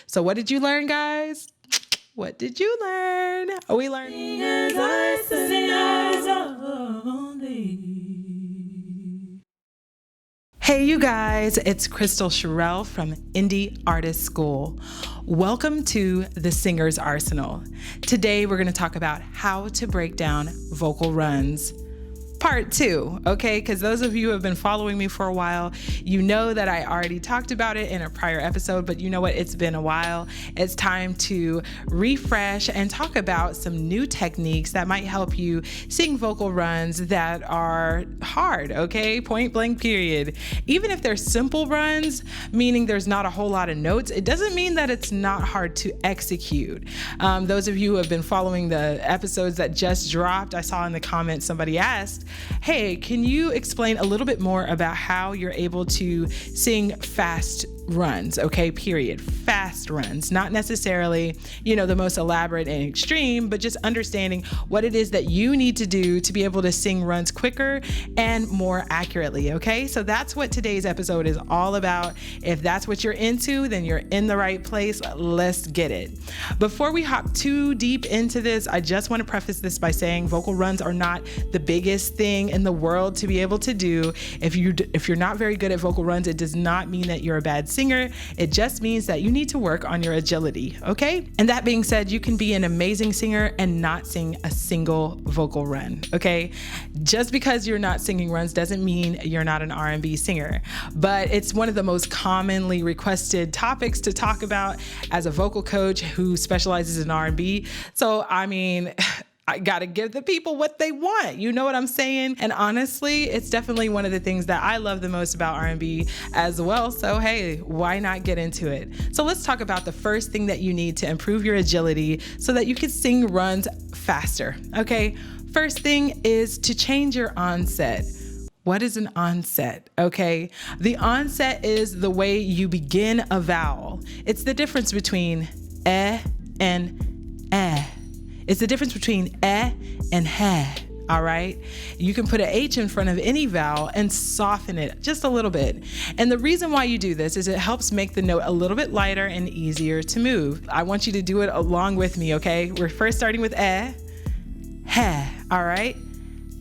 So what did you learn, guys? What did you learn? We learned singers only. Hey, you guys, it's Crystal Sherelle from Indie Artist School. Welcome to the Singer's Arsenal. Today, we're going to talk about how to break down vocal runs. Part 2, okay? Because those of you who have been following me for a while, you know that I already talked about it in a prior episode, but you know what? It's been a while. It's time to refresh and talk about some new techniques that might help you sing vocal runs that are hard, okay? Point blank period. Even if they're simple runs, meaning there's not a whole lot of notes, it doesn't mean that it's not hard to execute. Those of you who have been following the episodes that just dropped, I saw in the comments somebody asked, hey, can you explain a little bit more about how you're able to sing fast runs, okay, period. Fast runs, not necessarily, the most elaborate and extreme, but just understanding what it is that you need to do to be able to sing runs quicker and more accurately, okay? So that's what today's episode is all about. If that's what you're into, then you're in the right place. Let's get it. Before we hop too deep into this, I just want to preface this by saying vocal runs are not the biggest thing in the world to be able to do. If you're not very good at vocal runs, it does not mean that you're a bad singer. It just means that you need to work on your agility, okay? And that being said, you can be an amazing singer and not sing a single vocal run, okay? Just because you're not singing runs doesn't mean you're not an R&B singer, but it's one of the most commonly requested topics to talk about as a vocal coach who specializes in R&B. So, I gotta give the people what they want. You know what I'm saying? And honestly, it's definitely one of the things that I love the most about R&B as well. So hey, why not get into it? So let's talk about the first thing that you need to improve your agility so that you can sing runs faster, okay? First thing is to change your onset. What is an onset? Okay, the onset is the way you begin a vowel. It's the difference between and eh. It's the difference between and heh, all right? You can put an H in front of any vowel and soften it just a little bit. And the reason why you do this is it helps make the note a little bit lighter and easier to move. I want you to do it along with me, okay? We're first starting with heh, all right?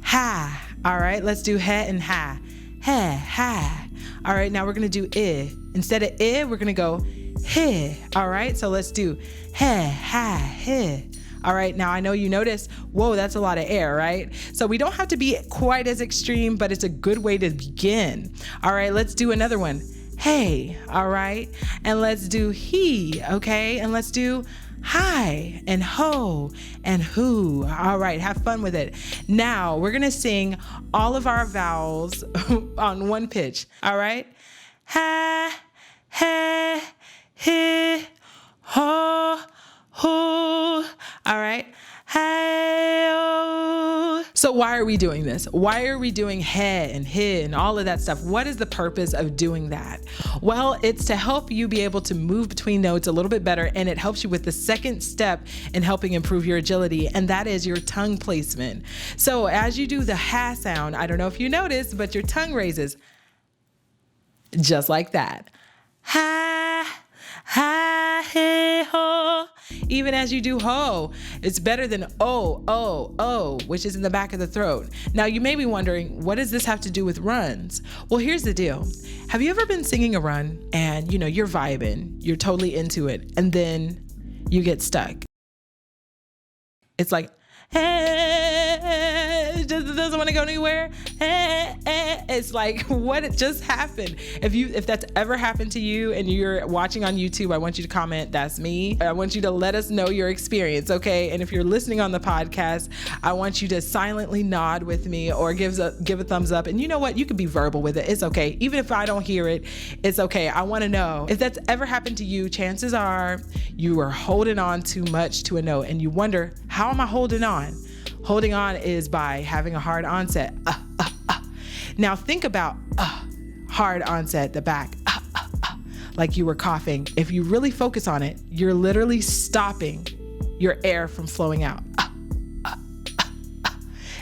Ha, all right? Let's do heh and ha. Ha. All right, now we're gonna do I. Instead of I, we're gonna go hi, all right? So let's do hi. All right, now I know you noticed, whoa, that's a lot of air, right? So we don't have to be quite as extreme, but it's a good way to begin. All right, let's do another one. Hey, all right? And let's do he, okay? And let's do hi and ho and who. All right, have fun with it. Now we're gonna sing all of our vowels on one pitch, all right? Ha, he, ho, ho. All right. Hey-oh. So why are we doing this? Why are we doing he and hi and all of that stuff? What is the purpose of doing that? Well, it's to help you be able to move between notes a little bit better, and it helps you with the second step in helping improve your agility, and that is your tongue placement. So as you do the ha sound, I don't know if you noticed, but your tongue raises just like that. Ha, he, ho. Even as you do ho, it's better than oh, which is in the back of the throat. Now you may be wondering, what does this have to do with runs? Well, here's the deal. Have you ever been singing a run and you're vibing, you're totally into it, and then you get stuck? It's like, it doesn't want to go anywhere. It's like, what just happened? If that's ever happened to you and you're watching on YouTube, I want you to comment, that's me. I want you to let us know your experience, okay? And if you're listening on the podcast, I want you to silently nod with me or give a thumbs up. And you know what? You can be verbal with it. It's okay. Even if I don't hear it, it's okay. I want to know. If that's ever happened to you, chances are you are holding on too much to a note and you wonder, how am I holding on? Holding on is by having a hard onset. Now think about hard onset, the back, like you were coughing. If you really focus on it, you're literally stopping your air from flowing out.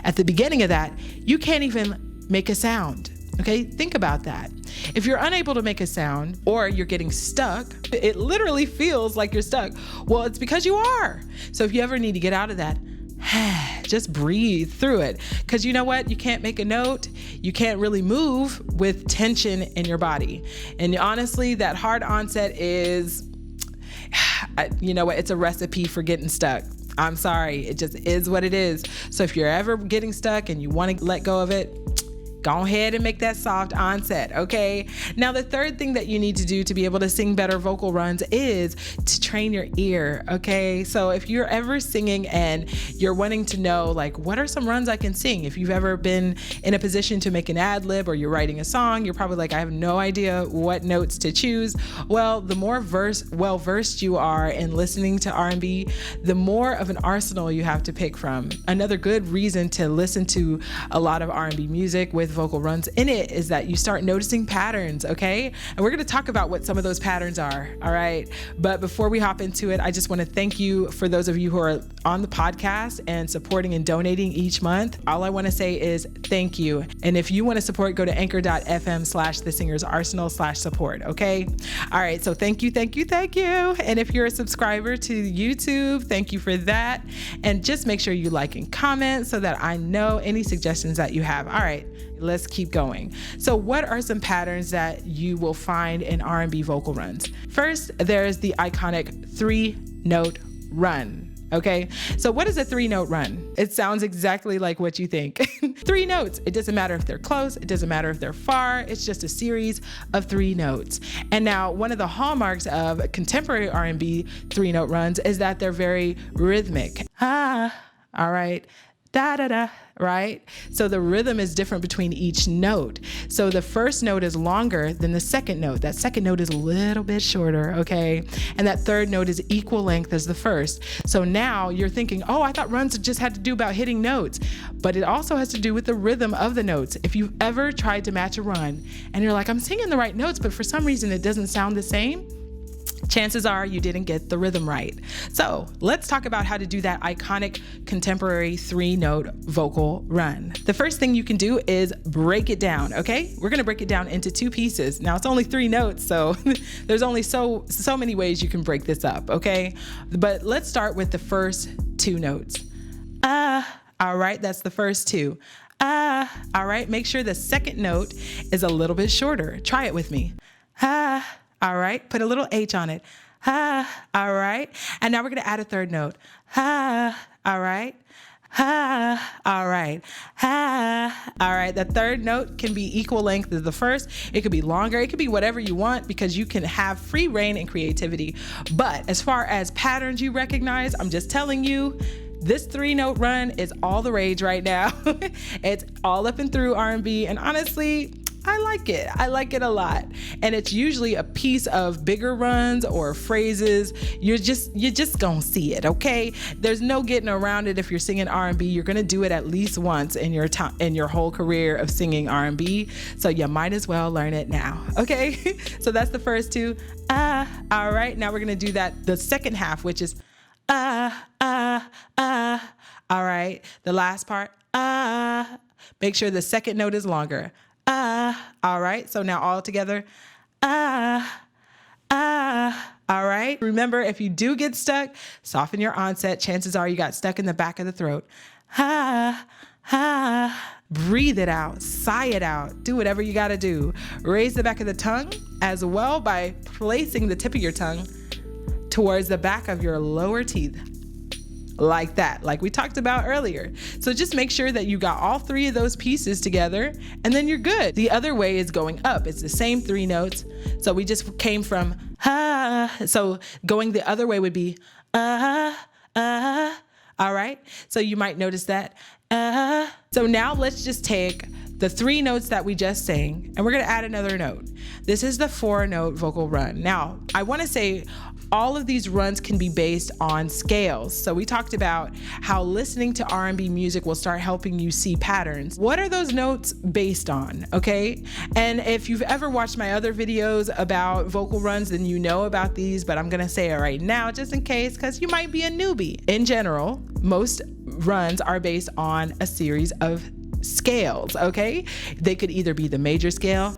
At the beginning of that, you can't even make a sound. Okay, think about that. If you're unable to make a sound or you're getting stuck, it literally feels like you're stuck. Well, it's because you are. So if you ever need to get out of that, just breathe through it. Because you know what? You can't make a note. You can't really move with tension in your body. And honestly, that hard onset is, you know what? It's a recipe for getting stuck. I'm sorry. It just is what it is. So if you're ever getting stuck and you want to let go of it, go ahead and make that soft onset, okay? Now, the third thing that you need to do to be able to sing better vocal runs is to train your ear, okay? So if you're ever singing and you're wanting to know, like, what are some runs I can sing? If you've ever been in a position to make an ad lib or you're writing a song, you're probably like, I have no idea what notes to choose. Well, the more well-versed you are in listening to R&B, the more of an arsenal you have to pick from. Another good reason to listen to a lot of R&B music with vocal runs in it is that you start noticing patterns, okay? And we're going to talk about what some of those patterns are, all right? But before we hop into it, I just want to thank you for those of you who are on the podcast and supporting and donating each month. All I want to say is thank you. And if you want to support, go to anchor.fm/thesingersarsenal/support, okay? All right, so thank you. And if you're a subscriber to YouTube, thank you for that. And just make sure you like and comment so that I know any suggestions that you have. All right, let's keep going. So what are some patterns that you will find in R&B vocal runs? First, there's the iconic 3-note run. Okay, so what is a 3-note run? It sounds exactly like what you think. 3 notes. It doesn't matter if they're close. It doesn't matter if they're far. It's just a series of 3 notes. And now one of the hallmarks of contemporary R&B 3-note runs is that they're very rhythmic. All right. Da da da, right? So the rhythm is different between each note. So the first note is longer than the second note. That second note is a little bit shorter, okay? And that third note is equal length as the first. So now you're thinking, oh, I thought runs just had to do about hitting notes, but it also has to do with the rhythm of the notes. If you've ever tried to match a run and you're like, I'm singing the right notes, but for some reason it doesn't sound the same, chances are you didn't get the rhythm right. So let's talk about how to do that iconic contemporary 3-note vocal run. The first thing you can do is break it down, okay? We're gonna break it down into 2 pieces. Now it's only 3 notes, so there's only so many ways you can break this up, okay? But let's start with the first 2 notes. All right, that's the first 2. All right, make sure the second note is a little bit shorter. Try it with me. All right, put a little H on it. All right. And now we're going to add a third note. All right. All right. All right. The third note can be equal length as the first. It could be longer. It could be whatever you want because you can have free reign and creativity. But as far as patterns you recognize, I'm just telling you, this 3-note run is all the rage right now. It's all up and through R&B. And honestly, I like it. I like it a lot. And it's usually a piece of bigger runs or phrases. You're just gonna see it, okay? There's no getting around it. If you're singing R&B, you're gonna do it at least once in your whole career of singing R&B. So you might as well learn it now, okay? So that's the first 2. All right, now we're gonna do the second half, which is all right, the last part, make sure the second note is longer. All right, so now all together, all right. Remember, if you do get stuck, soften your onset. Chances are you got stuck in the back of the throat. Breathe it out, sigh it out, do whatever you gotta do. Raise the back of the tongue as well by placing the tip of your tongue towards the back of your lower teeth. Like that, like we talked about earlier. So just make sure that you got all 3 of those pieces together and then you're good. The other way is going up. It's the same 3 notes. So we just came from so going the other way would be all right. So you might notice that. So now let's just take the 3 notes that we just sang and we're gonna add another note. This is the 4-note vocal run. Now, I wanna say all of these runs can be based on scales. So we talked about how listening to R&B music will start helping you see patterns. What are those notes based on, okay? And if you've ever watched my other videos about vocal runs, then you know about these, but I'm gonna say it right now just in case, because you might be a newbie. In general, most runs are based on a series of scales, okay? They could either be the major scale,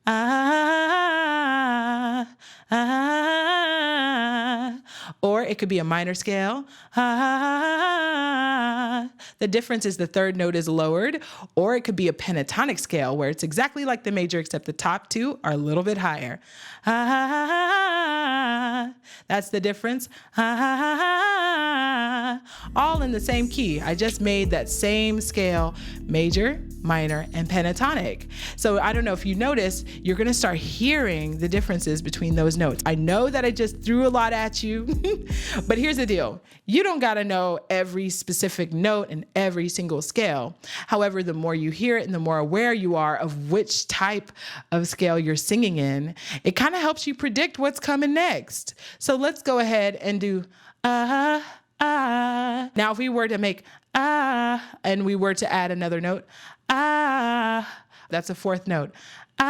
ah, ah. Or it could be a minor scale. Ah. The difference is the third note is lowered, or it could be a pentatonic scale where it's exactly like the major except the top two are a little bit higher. Ah. That's the difference. Ah. All in the same key. I just made that same scale, major, minor, and pentatonic. So I don't know if you notice, you're gonna start hearing the differences between those notes. I know that I just threw a lot at you, but here's the deal. You don't gotta know every specific note and every single scale. However, the more you hear it and the more aware you are of which type of scale you're singing in, it kind of helps you predict what's coming next. So let's go ahead and do ah. Now, if we were to make and we were to add another note, that's a fourth note. All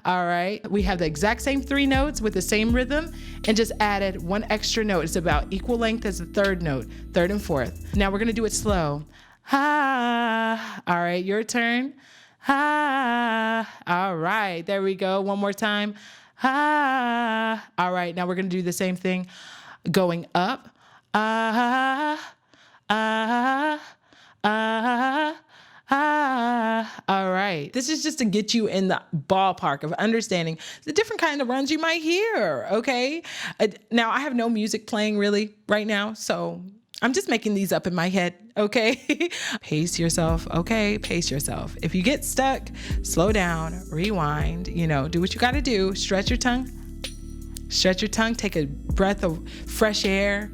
right. We have the exact same three notes with the same rhythm and just added one extra note. It's about equal length as the third note, third and fourth. Now we're going to do it slow. All right. Your turn. All right. There we go. One more time. All right. Now we're going to do the same thing going up. All right. This is just to get you in the ballpark of understanding the different kind of runs you might hear, okay? Now, I have no music playing really right now, so I'm just making these up in my head, okay? Pace yourself, okay? Pace yourself. If you get stuck, slow down, rewind, do what you got to do. Stretch your tongue, take a breath of fresh air.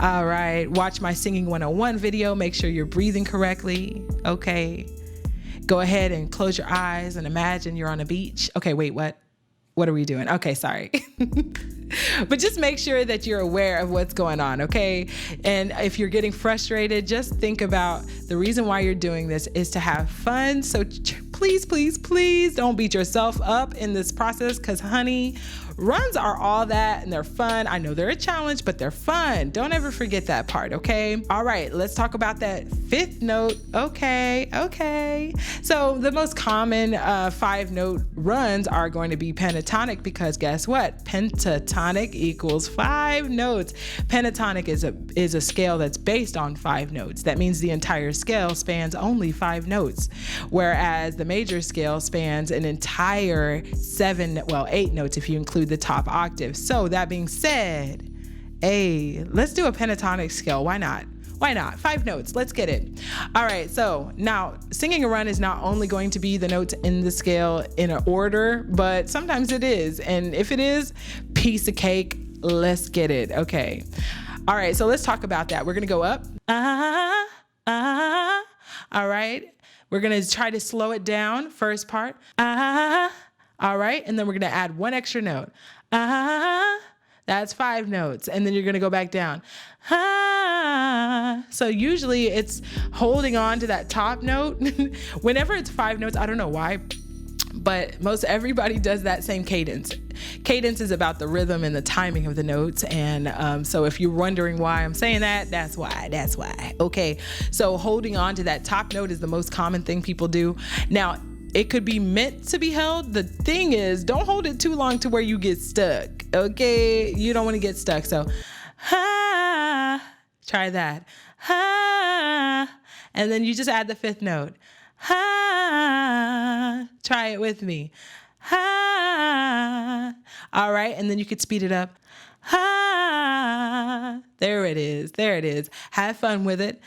All right, watch my Singing 101 video. Make sure you're breathing correctly, okay? Go ahead and close your eyes and imagine you're on a beach. Okay, wait, what? What are we doing? Okay, sorry. But just make sure that you're aware of what's going on, okay? And if you're getting frustrated, just think about the reason why you're doing this is to have fun. So please, please, please don't beat yourself up in this process because, honey, runs are all that and they're fun. I know they're a challenge, but they're fun. Don't ever forget that part, okay? All right, let's talk about that fifth note. Okay. So the most common 5-note runs are going to be pentatonic because guess what? Pentatonic equals 5 notes. Pentatonic is a scale that's based on 5 notes. That means the entire scale spans only 5 notes, whereas the major scale spans an entire 8 notes if you include the top octave. So that being said, let's do a pentatonic scale. Why not? 5 notes. Let's get it. All right. So now singing a run is not only going to be the notes in the scale in an order, but sometimes it is. And if it is, piece of cake. Let's get it. Okay. All right. So let's talk about that. We're going to go up. All right. We're going to try to slow it down. First part. All right. And then we're going to add one extra note. That's 5 notes. And then you're going to go back down. So usually it's holding on to that top note. Whenever it's 5 notes, I don't know why, but most everybody does that same cadence. Cadence is about the rhythm and the timing of the notes. And so if you're wondering why I'm saying that, that's why. Okay. So holding on to that top note is the most common thing people do. Now, it could be meant to be held. The thing is, don't hold it too long to where you get stuck, okay? You don't want to get stuck. So, try that. And then you just add the 5th note. Try it with me. All right, and then you could speed it up. There it is. Have fun with it.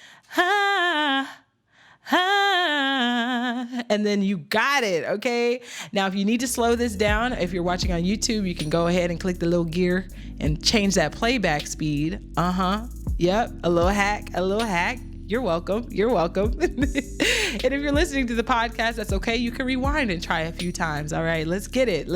And then you got it, okay? Now, if you need to slow this down, if you're watching on YouTube, you can go ahead and click the little gear and change that playback speed. Yep, a little hack. You're welcome. And if you're listening to the podcast, that's okay. You can rewind and try a few times. All right, let's get it.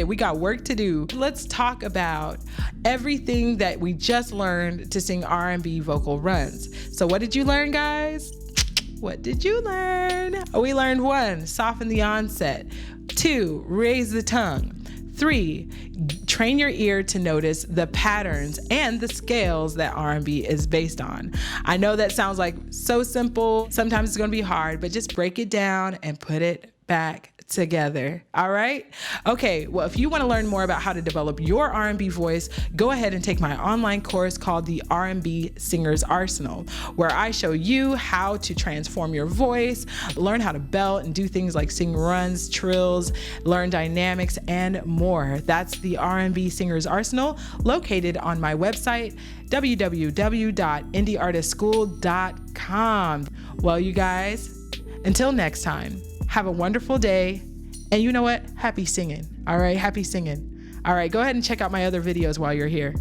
We got work to do. Let's talk about everything that we just learned to sing R&B vocal runs. So what did you learn, guys? What did you learn? We learned 1, soften the onset. 2, raise the tongue. 3, train your ear to notice the patterns and the scales that R&B is based on. I know that sounds like so simple. Sometimes it's going to be hard, but just break it down and put it back together. All right? Okay, well, if you want to learn more about how to develop your R&B voice, go ahead and take my online course called the R&B Singer's Arsenal, where I show you how to transform your voice, learn how to belt and do things like sing runs, trills, learn dynamics, and more. That's the R&B Singer's Arsenal, located on my website, www.indieartistschool.com. Well, you guys, until next time, have a wonderful day. And you know what? Happy singing. All right. Happy singing. All right. Go ahead and check out my other videos while you're here.